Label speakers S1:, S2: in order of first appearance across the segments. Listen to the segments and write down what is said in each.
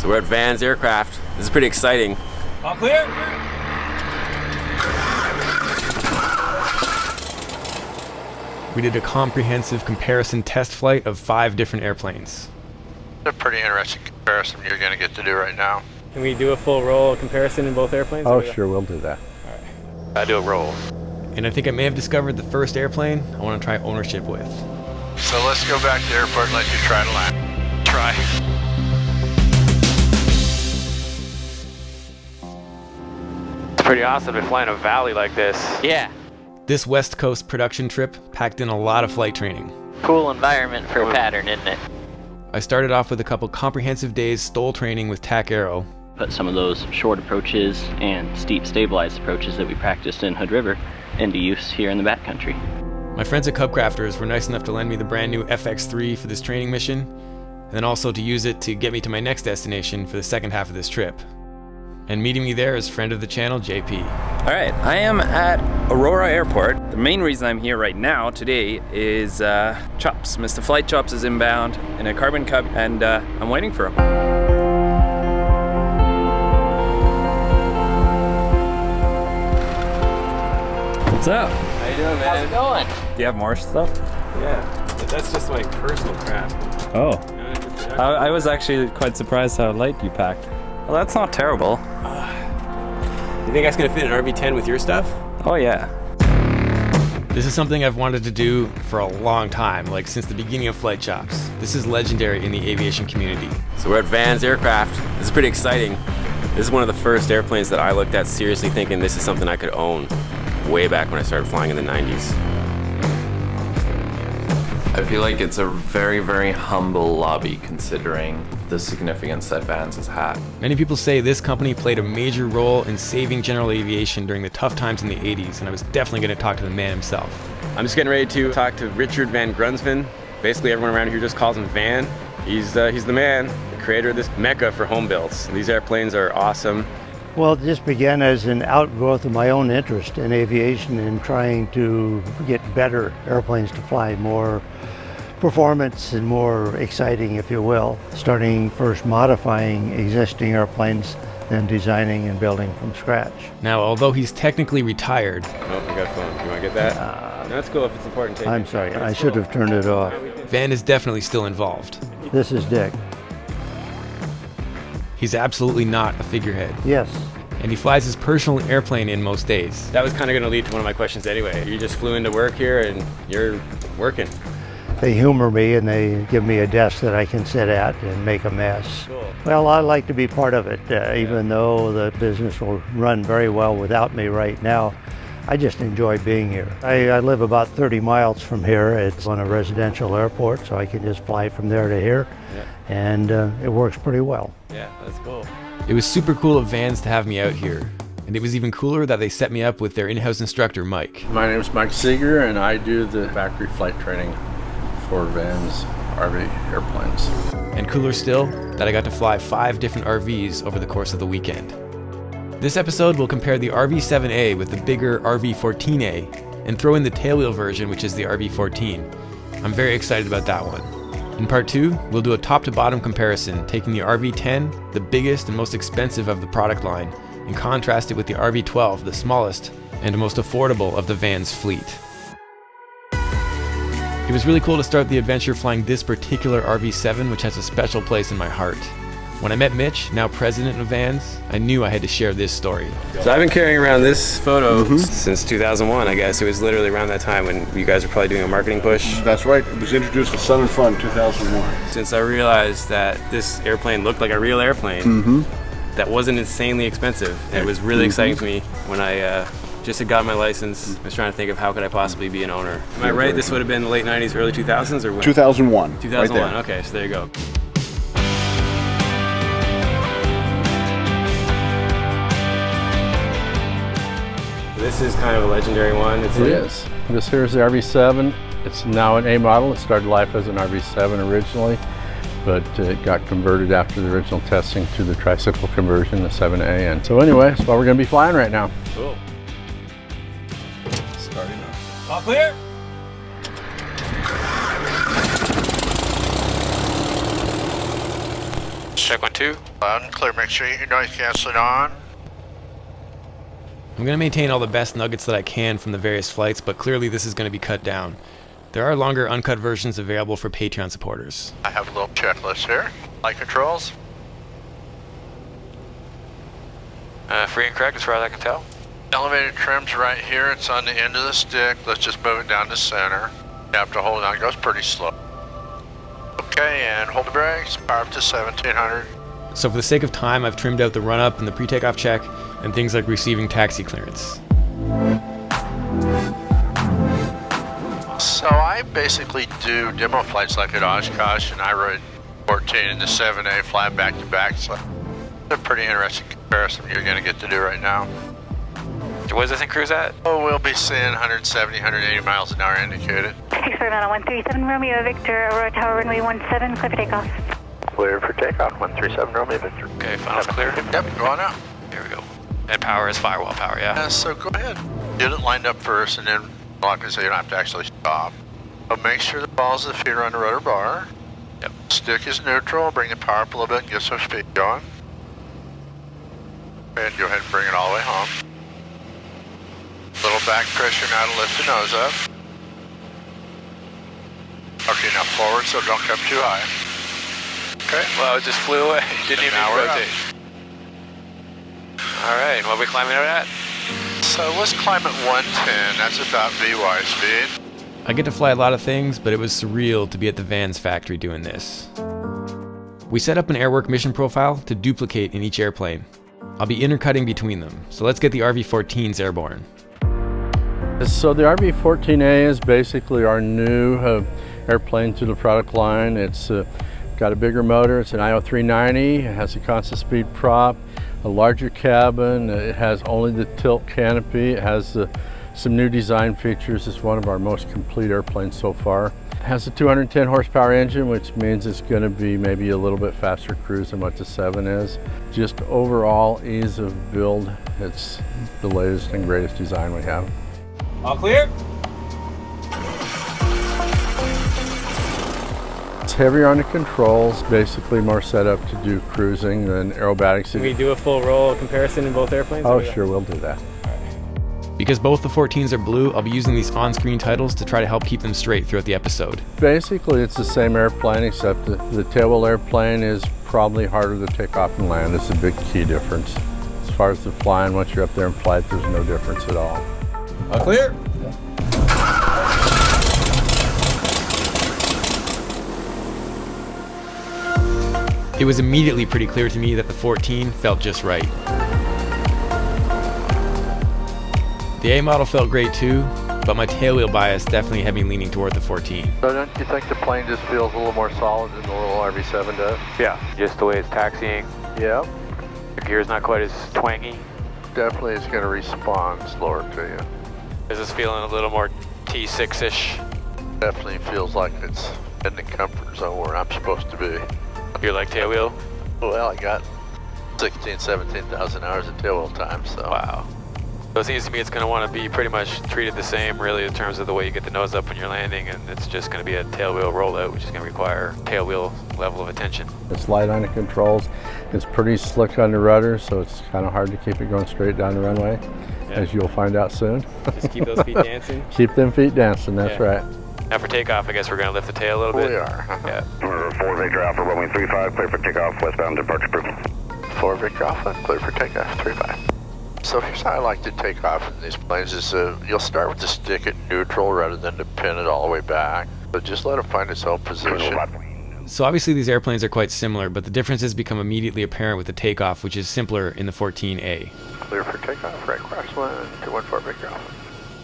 S1: So we're at Van's Aircraft. This is pretty exciting.
S2: All clear?
S3: We did a comprehensive comparison test flight of 5 different airplanes.
S4: It's a pretty interesting comparison you're going to get to do right now.
S3: Can we do a full roll comparison in both airplanes?
S5: Oh, sure, we'll do that.
S3: All right.
S1: I do a roll.
S3: And I think I may have discovered the first airplane I want to try ownership with.
S4: So let's go back to the airport and let you try to land. Try.
S1: It's pretty awesome to fly in a valley like this.
S6: Yeah,
S3: This West Coast production trip packed in a lot of flight training.
S6: cool environment for a pattern, isn't it?
S3: I started off with a couple comprehensive days STOL training with TAC Aero.
S7: Put some of those short approaches and steep stabilized approaches that we practiced in Hood River into use here in the backcountry.
S3: My friends at CubCrafters were nice enough to lend me the brand new FX3 for this training mission, and then also to use it to get me to my next destination for the second half of this trip. And meeting me there is friend of the channel, JP.
S8: All right, I am at Aurora Airport. The main reason I'm here right now today is Chops. Mr. Flight Chops is inbound in a Carbon Cub, and I'm waiting for him. What's up?
S1: How you doing, man?
S6: How's it going?
S8: Do you have more stuff?
S1: Yeah, but that's just my personal craft.
S8: Oh. I was actually quite surprised how light you packed. Well, that's not terrible.
S1: You think that's gonna fit an RV-10 with your stuff?
S8: Oh yeah.
S3: This is something I've wanted to do for a long time, like since the beginning of Flight Chops. This is legendary in the aviation community.
S1: So we're at Van's Aircraft. This is pretty exciting. This is one of the first airplanes that I looked at seriously thinking this is something I could own way back when I started flying in the 90s.
S9: I feel like it's a very, very humble lobby considering the significance that Vans has had.
S3: Many people say this company played a major role in saving general aviation during the tough times in the 80s, and I was definitely going to talk to the man himself.
S1: I'm just getting ready to talk to Richard Van Grundmann. Basically everyone around here just calls him Van. He's the man, the creator of this mecca for home builds. These airplanes are awesome.
S10: Well, this began as an outgrowth of my own interest in aviation and trying to get better airplanes to fly, more performance and more exciting, if you will. Starting first modifying existing airplanes, then designing and building from scratch.
S3: Now, although he's technically retired,
S1: Oh, I got a phone. You want to get that? No, that's cool if it's important. Take
S10: I'm
S1: it.
S10: sorry, I should have turned it off.
S3: Van is definitely still involved.
S10: This is Dick.
S3: He's absolutely not a figurehead,
S10: Yes.
S3: and he flies his personal airplane in most days.
S1: That was kind of going to lead to one of my questions anyway. You just flew into work here and you're working.
S10: They humor me and they give me a desk that I can sit at and make a mess.
S1: Cool.
S10: Well, I like to be part of it, even though the business will run very well without me right now. I just enjoy being here. I live about 30 miles from here. It's on a residential airport, so I can just fly from there to here, and it works pretty well.
S1: Yeah, that's cool.
S3: It was super cool of Vans to have me out here, and it was even cooler that they set me up with their in-house instructor, Mike.
S11: My name is Mike Seeger, and I do the factory flight training for Vans RV airplanes.
S3: And cooler still, that I got to fly 5 different RVs over the course of the weekend. This episode will compare the RV-7A with the bigger RV-14A, and throw in the tail wheel version, which is the RV-14. I'm very excited about that one. In part 2, we'll do a top to bottom comparison, taking the RV-10, the biggest and most expensive of the product line, and contrast it with the RV-12, the smallest and most affordable of the Vans fleet. It was really cool to start the adventure flying this particular RV-7, which has a special place in my heart. When I met Mitch, now president of Vans, I knew I had to share this story.
S1: So I've been carrying around this photo since 2001, I guess. It was literally around that time when you guys were probably doing a marketing push.
S11: That's right. It was introduced to Sun and Fun 2001.
S1: Since I realized that this airplane looked like a real airplane that wasn't insanely expensive. It was really exciting to me when I just had gotten my license. I was trying to think of how could I possibly be an owner. Am I right? This would have been the late 90s, early 2000s or when?
S11: 2001.
S1: 2001, okay, so there you go. This is kind of a legendary one.
S5: It is. This here is the RV-7. It's now an A model. It started life as an RV-7 originally, but it got converted after the original testing to the tricycle conversion, the 7A. And so anyway, that's what we're going to be flying right now.
S1: Cool.
S11: Starting off.
S2: All clear?
S1: Check 1, 2.
S4: Loud and clear. Make sure you get your noise canceling on.
S3: I'm going to maintain all the best nuggets that I can from the various flights, but clearly this is going to be cut down. There are longer uncut versions available for Patreon supporters.
S4: I have a little checklist here. Flight controls.
S1: Free and correct as far as I can tell.
S4: Elevator trim's right here. It's on the end of the stick. Let's just move it down to center. You have to hold it on. It goes pretty slow. Okay, and hold the brakes. Power up to 1700.
S3: So for the sake of time, I've trimmed out the run-up and the pre-takeoff check, and things like receiving taxi clearance.
S4: So I basically do demo flights like at Oshkosh, and I rode 14 in the 7A flying back to back. So it's a pretty interesting comparison you're going to get to do right now.
S1: What does this thing cruise at?
S4: Oh, we'll be seeing 170, 180 miles an hour indicated.
S2: Expert on 137 Romeo Victor, Aurora Tower runway 17, clear for takeoff.
S4: Clear for takeoff, 137 Romeo Victor.
S1: Okay, final's clear.
S4: Yep, go on out.
S1: Here we go. And power is firewall power, yeah?
S4: So go ahead. Get it lined up first and then lock it so you don't have to actually stop. But make sure the balls of the feet are on the rudder bar.
S1: Yep.
S4: Stick is neutral. Bring the power up a little bit and get some speed going. And go ahead and bring it all the way home. Little back pressure now to lift the nose up. Okay, now forward so don't come too high. Okay.
S1: Well, it just flew away. Didn't even rotate. All right, what are we climbing out at?
S4: So let's climb at 110. That's about VY speed.
S3: I get to fly a lot of things, but it was surreal to be at the Vans factory doing this. We set up an Airwork mission profile to duplicate in each airplane. I'll be intercutting between them, so let's get the RV-14s airborne.
S5: So the RV-14A is basically our new airplane to the product line. It's got a bigger motor. It's an IO390. It has a constant speed prop, a larger cabin. It has only the tilt canopy. It has some new design features. It's one of our most complete airplanes so far. It has a 210 horsepower engine, which means it's going to be maybe a little bit faster cruise than what the 7 is. Just overall ease of build. It's the latest and greatest design we have.
S1: All clear?
S5: It's heavier on the controls, basically more set up to do cruising than aerobatics.
S1: Can we do a full roll comparison in both airplanes?
S5: Oh, sure, we'll do that.
S3: Because both the 14s are blue, I'll be using these on-screen titles to try to help keep them straight throughout the episode.
S5: Basically, it's the same airplane, except the tail wheel airplane is probably harder to take off and land. It's a big key difference. As far as the flying, once you're up there in flight, there's no difference at all.
S1: All clear?
S3: It was immediately pretty clear to me that the 14 felt just right. The A model felt great too, but my tailwheel bias definitely had me leaning toward the 14.
S5: So don't you think the plane just feels a little more solid than the little RV-7 does?
S1: Yeah, just the way it's taxiing.
S5: Yeah.
S1: The gear's not quite as twangy.
S5: Definitely it's going to respond slower to you.
S1: Is this feeling a little more T6-ish?
S5: Definitely feels like it's in the comfort zone where I'm supposed to be.
S1: You like tailwheel?
S5: Well, I got 16,000, 17,000 hours of tailwheel time, so.
S1: Wow. So it seems to me it's going to want to be pretty much treated the same, really, in terms of the way you get the nose up when you're landing, and it's just going to be a tailwheel rollout, which is going to require tailwheel level of attention.
S5: It's light on the controls. It's pretty slick on the rudder, so it's kind of hard to keep it going straight down the runway, as you'll find out soon.
S1: Just keep those feet dancing?
S5: Keep them feet dancing, that's right.
S1: Now for takeoff, I guess we're going to lift the tail a little bit.
S5: We are.
S1: Yeah.
S12: 4 Victor Alpha, runway 35, clear for takeoff, westbound departure approval.
S5: 4 Victor Alpha, clear for takeoff, 35. So here's how I like to take off in these planes is you'll start with the stick at neutral rather than to pin it all the way back. But just let it find its own position.
S3: So obviously these airplanes are quite similar, but the differences become immediately apparent with the takeoff, which is simpler in the 14A.
S5: Clear for takeoff, right crosswind, 214 Victor Alpha.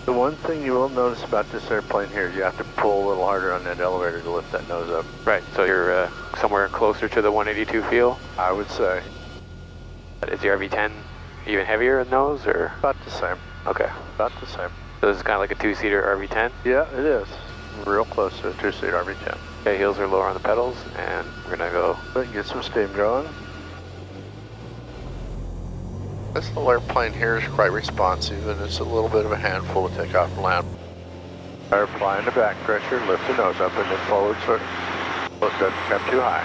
S5: The one thing you will notice about this airplane here is you have to pull a little harder on that elevator to lift that nose up.
S1: Right, so you're somewhere closer to the 182 feel?
S5: I would say.
S1: Is the RV-10 even heavier in nose, or?
S5: About the same.
S1: Okay.
S5: About the same.
S1: So this is kind of like a two-seater RV-10?
S5: Yeah, it is. Real close to a two-seater RV-10.
S1: Okay, heels are lower on the pedals, and we're gonna go.
S5: Get some steam going. This little airplane here is quite responsive, and it's a little bit of a handful to take off and land. Applying the back pressure, lift the nose up and then forward so it doesn't come too high.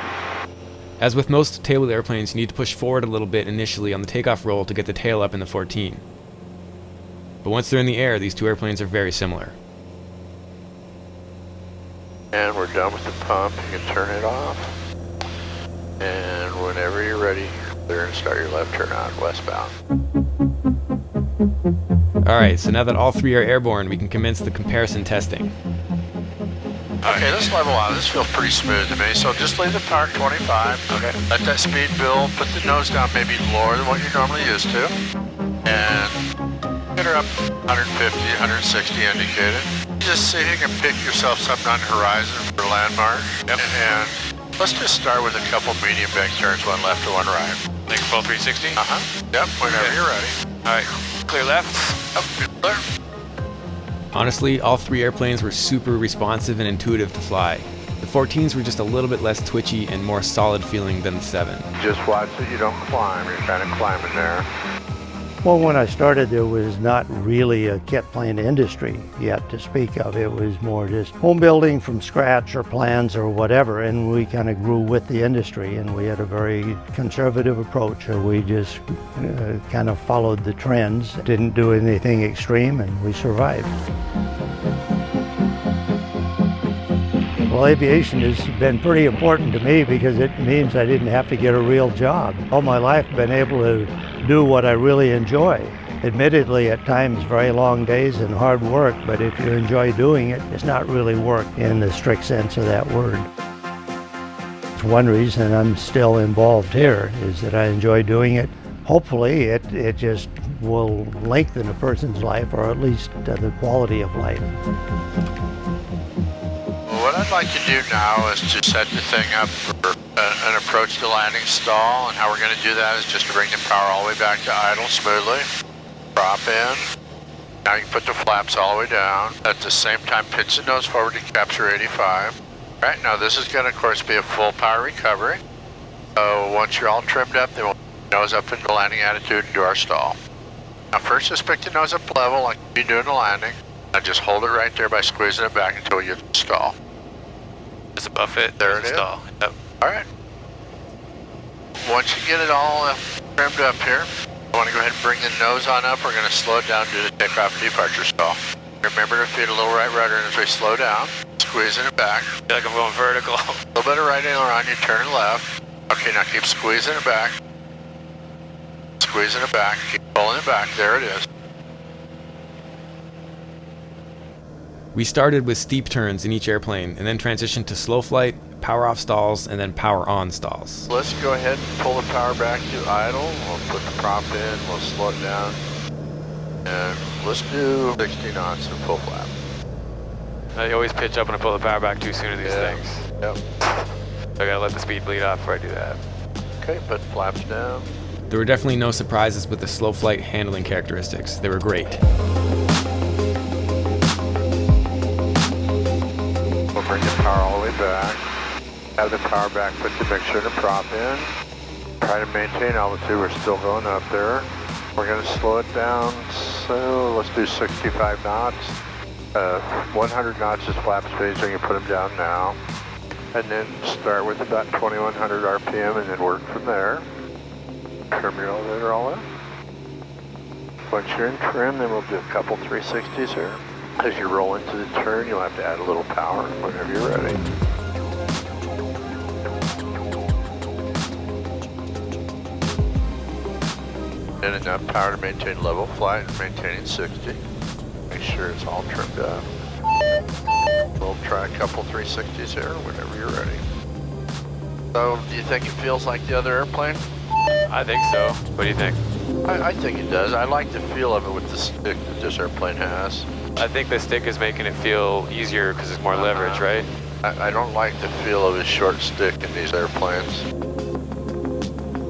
S3: As with most tailwheel airplanes, you need to push forward a little bit initially on the takeoff roll to get the tail up in the 14. But once they're in the air, these two airplanes are very similar.
S4: And we're done with the pump. You can turn it off. And whenever you're ready, clear and start your left turn out westbound.
S3: Alright, so now that all three are airborne, we can commence the comparison testing.
S4: Okay, let's level out. This feels pretty smooth to me. So just leave the power at 25. Okay. Let that speed build. Put the nose down maybe lower than what you're normally used to. And get her up 150, 160 indicated. Just see if you can pick yourself something on the horizon for a landmark. Yep. And let's just start with a couple medium bank turns, one left and one right.
S1: Like a full 360?
S4: Yep, whenever you're ready.
S1: Alright, clear left.
S4: Up, clear.
S3: Honestly, all three airplanes were super responsive and intuitive to fly. The 14s were just a little bit less twitchy and more solid feeling than the 7.
S4: Just watch that you don't climb. You're kind of climbing there.
S10: Well, when I started, there was not really a kit plane industry yet to speak of. It was more just home building from scratch or plans or whatever, and we kind of grew with the industry, and we had a very conservative approach. So we just kind of followed the trends, didn't do anything extreme, and we survived. Well, aviation has been pretty important to me because it means I didn't have to get a real job. All my life I've been able to do what I really enjoy. Admittedly, at times very long days and hard work, but if you enjoy doing it, it's not really work in the strict sense of that word. It's one reason I'm still involved here, is that I enjoy doing it. Hopefully, it just will lengthen a person's life, or at least the quality of life.
S4: What I'd like to do now is to set the thing up for an approach to landing stall, and how we're going to do that is just to bring the power all the way back to idle smoothly, prop in. Now you can put the flaps all the way down. At the same time, pitch the nose forward to capture 85. All right, now this is going to, of course, be a full power recovery. So once you're all trimmed up, then we'll nose up into landing attitude and do our stall. Now first, just pick the nose up level like you do in the landing. Now just hold it right there by squeezing it back until you get to stall.
S1: Just above it,
S4: there it is.
S1: Stall. Yep.
S4: All right. Once you get it all trimmed up here, I want to go ahead and bring the nose on up. We're going to slow it down due to takeoff departure stall. Remember to feed a little right rudder as we slow down, squeezing it back.
S1: I feel like I'm going vertical.
S4: A little bit of right aileron, you turn left. Okay, now keep squeezing it back. Squeezing it back, keep pulling it back. There it is.
S3: We started with steep turns in each airplane and then transitioned to slow flight, power off stalls, and then power on stalls.
S4: Let's go ahead and pull the power back to idle. We'll put the prop in, we'll slow it down. And let's do 60 knots and full flap.
S1: I always pitch up when I pull the power back too soon in these things.
S4: Yep.
S1: So I gotta let the speed bleed off before I do that.
S4: Okay, put flaps down.
S3: There were definitely no surprises with the slow flight handling characteristics. They were great.
S4: Bring the power all the way back. Have the power back, put the mixture and the prop in. Try to maintain altitude, we're still going up there. We're going to slow it down, so let's do 65 knots. 100 knots is flap speed, so you can put them down now. And then start with about 2100 RPM and then work from there. Trim your elevator all up. Once you're in trim, then we'll do a couple 360s here. As you roll into the turn, you'll have to add a little power whenever you're ready. And enough power to maintain level flight and maintaining 60. Make sure it's all trimmed up. We'll try a couple 360s here whenever you're ready. So, do you think it feels like the other airplane?
S1: I think so. What do you think?
S4: I think it does. I like the feel of it with the stick that this airplane has.
S1: I think the stick is making it feel easier because it's more leverage, right?
S4: I don't like the feel of a short stick in these airplanes.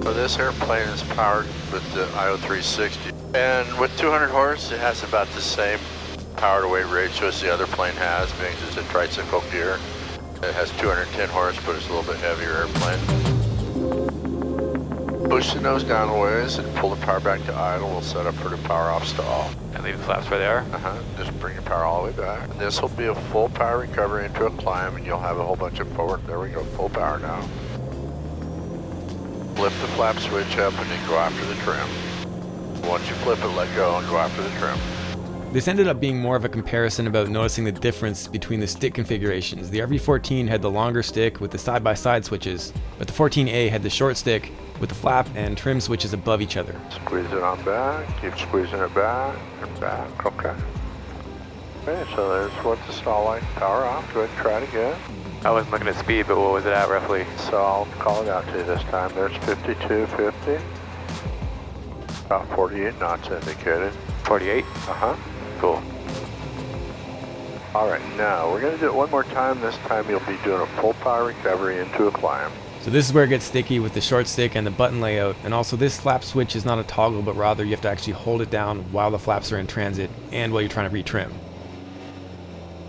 S4: So this airplane is powered with the IO360. And with 200 horse, it has about the same power to weight ratio as the other plane has, being it's a tricycle gear. It has 210 horse, but it's a little bit heavier airplane. Push the nose down a ways and pull the power back to idle. We'll set up for the power off stall.
S1: And leave the flaps where they are?
S4: Just bring your power all the way back. And this will be a full power recovery into a climb, and you'll have a whole bunch of forward. There we go, full power now. Flip the flap switch up and then go after the trim. Once you flip it, let go and go after the trim.
S3: This ended up being more of a comparison about noticing the difference between the stick configurations. The RV14 had the longer stick with the side-by-side switches, but the 14A had the short stick with the flap and trim switches above each other.
S4: Squeeze it on back, keep squeezing it back and back, okay. Okay, so there's what the stall light, power off, go ahead and try it again.
S1: I wasn't looking at speed, but what was it at roughly?
S4: So I'll call it out to you this time. There's 5250, about 48 knots indicated.
S1: 48?
S4: Uh-huh.
S1: Cool.
S4: All right, now we're gonna do it one more time. This time you'll be doing a full power recovery into a climb.
S3: So this is where it gets sticky with the short stick and the button layout, and also this flap switch is not a toggle, but rather you have to actually hold it down while the flaps are in transit and while you're trying to retrim.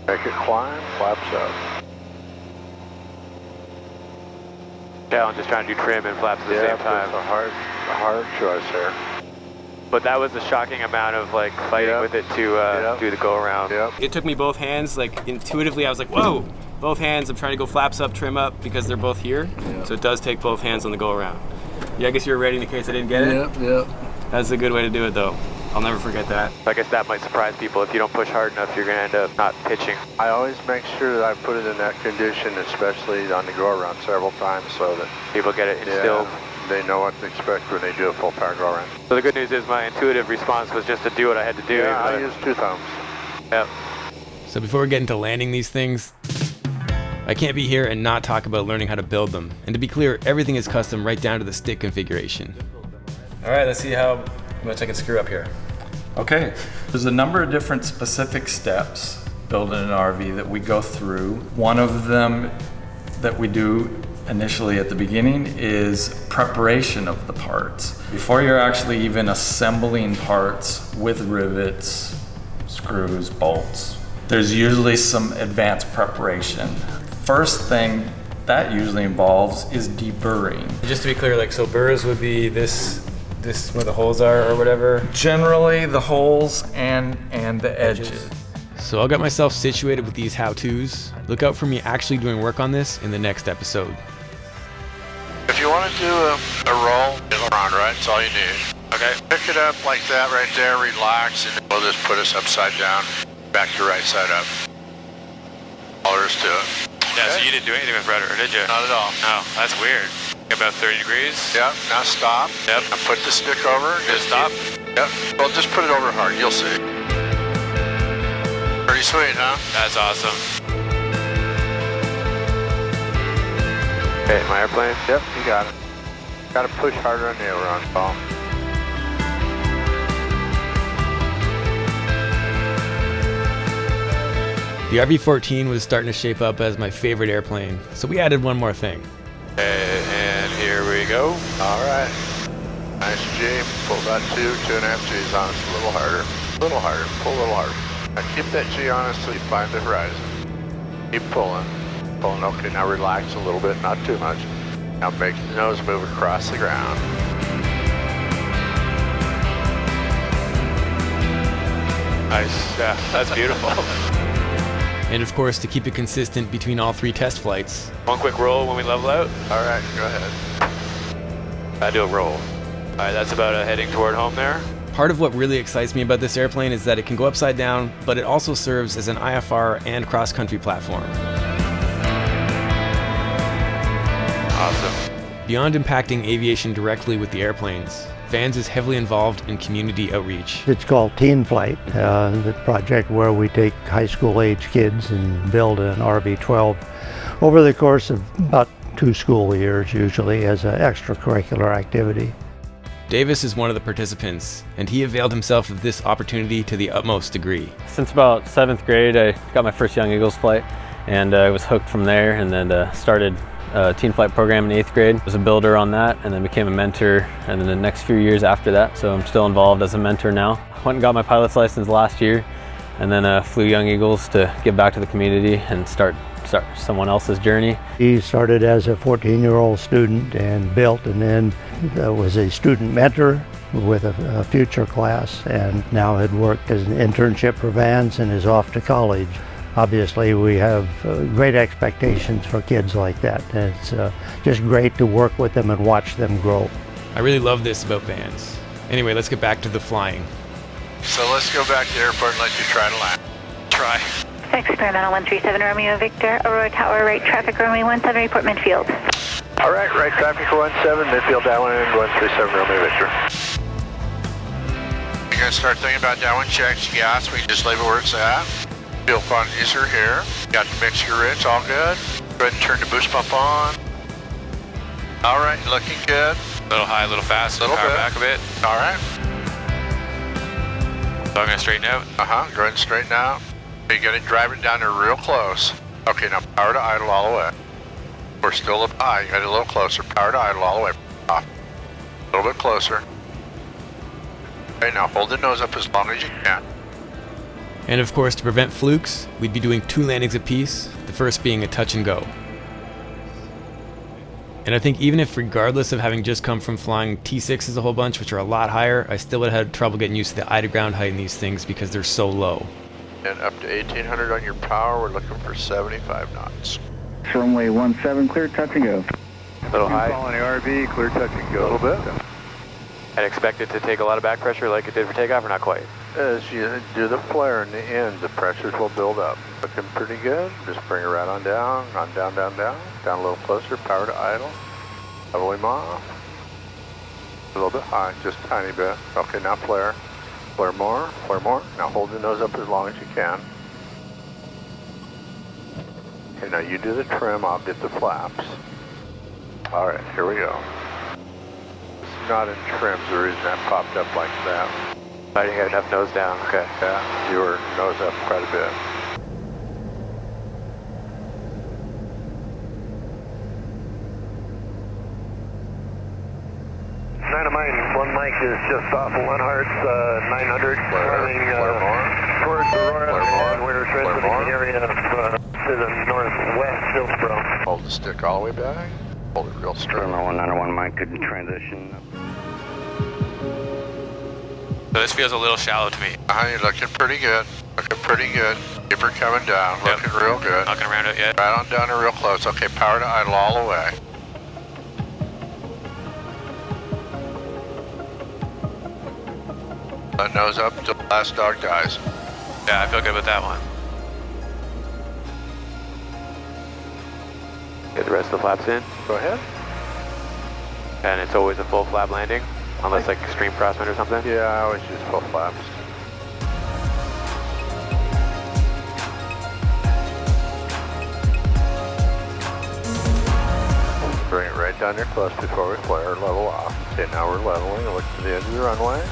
S4: Make it climb, flaps up.
S1: Yeah, I'm just trying to do trim and flaps at the same time.
S4: It's a hard choice here.
S1: But that was the shocking amount of like fighting with it to do the go around. It took me both hands, like intuitively I was like, whoa, both hands, I'm trying to go flaps up, trim up because they're both here. So it does take both hands on the go around. Yeah, I guess you were ready in case I didn't get it?
S11: Yep.
S1: That's a good way to do it though. I'll never forget that. I guess that might surprise people. If you don't push hard enough, you're gonna end up not pitching.
S4: I always make sure that I put it in that condition, especially on the go around several times so that
S1: people get it instilled.
S4: They know what to expect when they do a full power go around.
S1: So the good news is my intuitive response was just to do what I had to do.
S4: Yeah, I used 2 thumbs.
S1: Yep.
S3: So before we get into landing these things, I can't be here and not talk about learning how to build them. And to be clear, everything is custom right down to the stick configuration.
S1: All right, let's see how much I can screw up here.
S13: Okay, there's a number of different specific steps building an RV that we go through. One of them that we do initially at the beginning is preparation of the parts. Before you're actually even assembling parts with rivets, screws, bolts, there's usually some advanced preparation. First thing that usually involves is deburring.
S1: Just to be clear, like, so burrs would be this where the holes are or whatever?
S13: Generally the holes and the edges.
S3: So I got myself situated with these how-tos. Look out for me actually doing work on this in the next episode.
S4: If you want to do a roll, it'll round, right? That's all you need. Okay. Pick it up like that right there, relax, and we'll just put us upside down, back to right side up. All there is to it.
S1: Yeah, so you didn't do anything with rudder, did you?
S4: Not at all.
S1: Oh, that's weird. About 30 degrees?
S4: Yep, now stop.
S1: Yep.
S4: Now put the stick over.
S1: Just stop?
S4: Yep. Well, just put it over hard, you'll see. Pretty sweet, huh?
S1: That's awesome. Okay, my airplane?
S4: Yep, you got it. Got to push harder on the aileron, Paul.
S3: The RV14 was starting to shape up as my favorite airplane, so we added one more thing.
S1: And here we go.
S4: All right. Nice G. Pull about 2.5 G's on us a little harder. A little harder. Pull a little harder. Now keep that G on us till you find the horizon. Keep pulling. Pulling. Okay, now relax a little bit, not too much. Now make the nose move across the ground.
S1: Nice. Yeah, that's beautiful.
S3: And of course, to keep it consistent between all 3 test flights.
S1: One quick roll when we level out.
S4: All right, go ahead.
S1: I do a roll. All right, that's about heading toward home there.
S3: Part of what really excites me about this airplane is that it can go upside down, but it also serves as an IFR and cross-country platform.
S1: Awesome.
S3: Beyond impacting aviation directly with the airplanes, Vans is heavily involved in community outreach.
S10: It's called Teen Flight, the project where we take high school age kids and build an RV-12 over the course of about 2 school years, usually as an extracurricular activity.
S3: Davis is one of the participants, and he availed himself of this opportunity to the utmost degree.
S14: Since about 7th grade, I got my first Young Eagles flight, and I was hooked from there, and then started a teen flight program in 8th grade. I was a builder on that, and then became a mentor, and then the next few years after that, so I'm still involved as a mentor now. Went and got my pilot's license last year, and then flew Young Eagles to give back to the community and start someone else's journey.
S10: He started as a 14-year-old student and built, and then was a student mentor with a future class, and now had worked as an internship for Vans and is off to college. obviously we have great expectations for kids like that. And it's just great to work with them and watch them grow.
S3: I really love this about vans. Anyway, let's get back to the flying.
S4: So let's go back to the airport and let you try to land. Try.
S2: Experimental 137 Romeo Victor, Aurora Tower, right traffic runway 17, report midfield.
S4: All right, right traffic 17, midfield downwind 137 Romeo Victor. You're going to start thinking about downwind checks, gas, we can just leave it where it's at. Fuel quantities are here. Got the mixture rich, all good. Go ahead and turn the boost pump on. All right, looking good.
S1: A little high, a little fast,
S4: little
S1: power
S4: bit.
S1: back a bit.
S4: All right.
S1: So I'm going to straighten out.
S4: Go ahead and straighten out. You're going to drive it down there real close. Okay, now power to idle all the way. We're still a bit high, you got it a little closer. Power to idle all the way. Off. A little bit closer. Okay, now hold the nose up as long as you can.
S3: And of course, to prevent flukes, we'd be doing 2 landings apiece, the first being a touch and go. And I think even if, regardless of having just come from flying T6s a whole bunch, which are a lot higher, I still would have had trouble getting used to the eye to ground height in these things because they're so low.
S4: And up to 1800 on your power, we're looking for 75 knots.
S15: Runway 17, clear touch and go.
S1: A little high.
S4: On the RV, clear touch and go. A little bit.
S1: I'd expect it to take a lot of back pressure like it did for takeoff, or not quite?
S4: As you do the flare in the end, the pressures will build up. Looking pretty good. Just bring it right on down, down. Down a little closer, power to idle. Level him off. A little bit high, just a tiny bit. Okay, now flare. Flare more, flare more. Now hold the nose up as long as you can. Okay, now you do the trim, I'll get the flaps. All right, here we go. It's not in trims, the reason that popped up like that.
S1: I didn't get enough nose down, okay.
S4: Yeah, you were nose up quite a bit.
S12: Dynamite, one mic is just off of one hearts, 900.
S4: Flare more.
S12: Towards Aurora,
S4: Flare more.
S12: and we're transiting the area to the northwest, Hillsboro.
S4: Hold the stick all the way back. Hold it real straight.
S12: 191 mic could transition.
S1: So this feels a little shallow to me.
S4: You're looking pretty good. Looking pretty good. Keep her coming down.
S1: Yep.
S4: Looking real good.
S1: Not gonna round it yet.
S4: Right on down and real close. Okay, power to idle all the way. Let nose up till the last dog dies.
S1: Yeah, I feel good with that one. Get the rest of the flaps in.
S4: Go ahead.
S1: And it's always a full flap landing, unless like extreme crosswind or something.
S4: Yeah, I always use full flaps. Bring it right down there close before we flare, level off. Okay, now we're leveling. Look to the edge of the runway.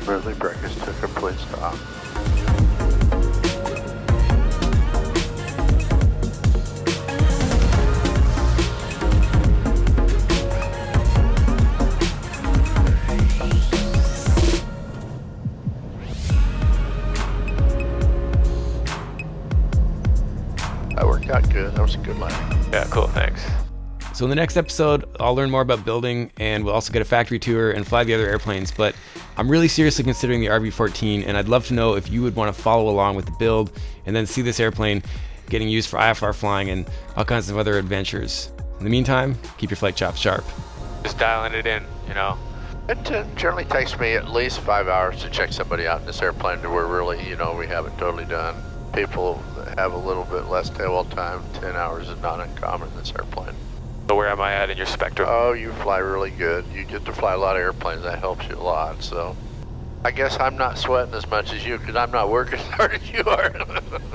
S4: Smoothly bring us to a complete stop. That worked out good. That was a good landing.
S1: Yeah, cool, thanks.
S3: So in the next episode, I'll learn more about building, and we'll also get a factory tour and fly the other airplanes, but I'm really seriously considering the RV-14, and I'd love to know if you would want to follow along with the build and then see this airplane getting used for IFR flying and all kinds of other adventures. In the meantime, keep your flight chops sharp.
S1: Just dialing it in, you know.
S4: It generally takes me at least 5 hours to check somebody out in this airplane to where really, we have it totally done. People have a little bit less tail wheel time. 10 hours is not uncommon in this airplane.
S1: So where am I at in your spectrum?
S4: Oh, you fly really good. You get to fly a lot of airplanes. That helps you a lot. So I guess I'm not sweating as much as you because I'm not working as hard as you are.